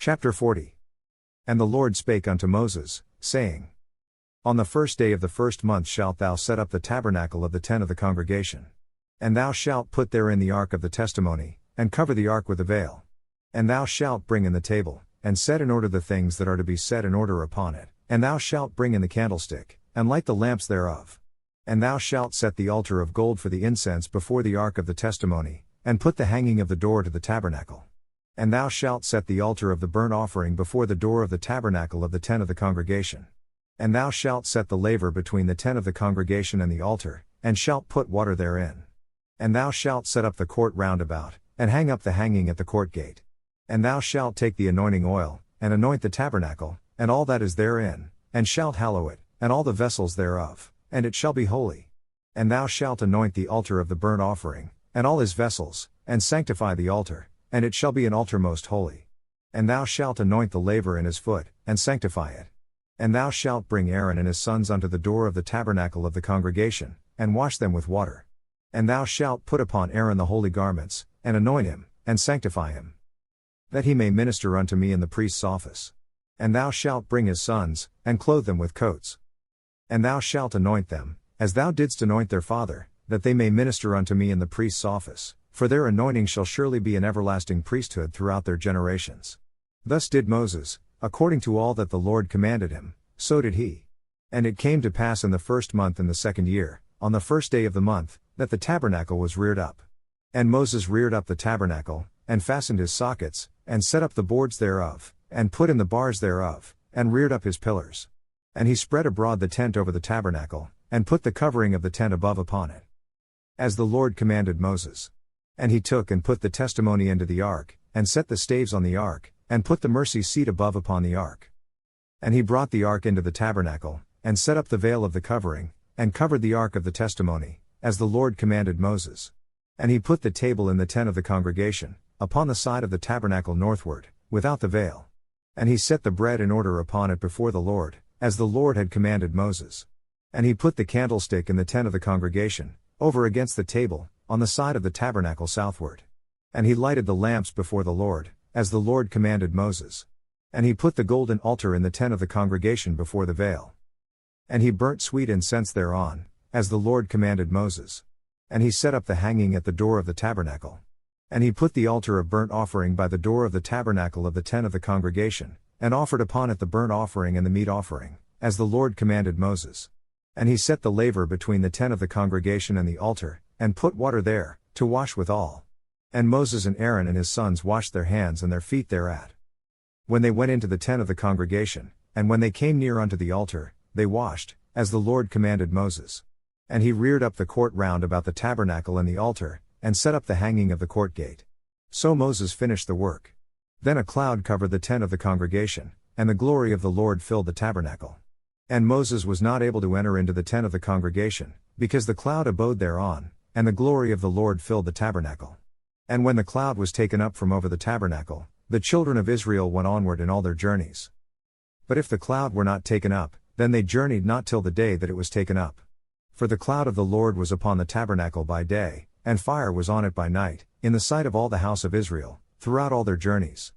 Chapter 40. And the Lord spake unto Moses, saying, On the first day of the first month shalt thou set up the tabernacle of the tent of the congregation. And thou shalt put therein the ark of the testimony, and cover the ark with a veil. And thou shalt bring in the table, and set in order the things that are to be set in order upon it, and thou shalt bring in the candlestick, and light the lamps thereof. And thou shalt set the altar of gold for the incense before the ark of the testimony, and put the hanging of the door to the tabernacle. And thou shalt set the altar of the burnt offering before the door of the tabernacle of the tent of the congregation. And thou shalt set the laver between the tent of the congregation and the altar, and shalt put water therein. And thou shalt set up the court round about, and hang up the hanging at the court gate. And thou shalt take the anointing oil, and anoint the tabernacle, and all that is therein, and shalt hallow it, and all the vessels thereof, and it shall be holy. And thou shalt anoint the altar of the burnt offering, and all his vessels, and sanctify the altar, and it shall be an altar most holy. And thou shalt anoint the laver in his foot, and sanctify it. And thou shalt bring Aaron and his sons unto the door of the tabernacle of the congregation, and wash them with water. And thou shalt put upon Aaron the holy garments, and anoint him, and sanctify him, that he may minister unto me in the priest's office. And thou shalt bring his sons, and clothe them with coats. And thou shalt anoint them, as thou didst anoint their father, that they may minister unto me in the priest's office, for their anointing shall surely be an everlasting priesthood throughout their generations. Thus did Moses, according to all that the Lord commanded him, so did he. And it came to pass in the first month in the second year, on the first day of the month, that the tabernacle was reared up. And Moses reared up the tabernacle, and fastened his sockets, and set up the boards thereof, and put in the bars thereof, and reared up his pillars. And he spread abroad the tent over the tabernacle, and put the covering of the tent above upon it, as the Lord commanded Moses. And he took and put the testimony into the ark, and set the staves on the ark, and put the mercy seat above upon the ark. And he brought the ark into the tabernacle, and set up the veil of the covering, and covered the ark of the testimony, as the Lord commanded Moses. And he put the table in the tent of the congregation, upon the side of the tabernacle northward, without the veil. And he set the bread in order upon it before the Lord, as the Lord had commanded Moses. And he put the candlestick in the tent of the congregation, over against the table, on the side of the tabernacle southward. And he lighted the lamps before the Lord, as the Lord commanded Moses. And he put the golden altar in the tent of the congregation before the veil. And he burnt sweet incense thereon, as the Lord commanded Moses. And he set up the hanging at the door of the tabernacle. And he put the altar of burnt offering by the door of the tabernacle of the tent of the congregation, and offered upon it the burnt offering and the meat offering, as the Lord commanded Moses. And he set the laver between the tent of the congregation and the altar, and put water there, to wash withal. And Moses and Aaron and his sons washed their hands and their feet thereat. When they went into the tent of the congregation, and when they came near unto the altar, they washed, as the Lord commanded Moses. And he reared up the court round about the tabernacle and the altar, and set up the hanging of the court gate. So Moses finished the work. Then a cloud covered the tent of the congregation, and the glory of the Lord filled the tabernacle. And Moses was not able to enter into the tent of the congregation, because the cloud abode thereon, and the glory of the Lord filled the tabernacle. And when the cloud was taken up from over the tabernacle, the children of Israel went onward in all their journeys. But if the cloud were not taken up, then they journeyed not till the day that it was taken up. For the cloud of the Lord was upon the tabernacle by day, and fire was on it by night, in the sight of all the house of Israel, throughout all their journeys.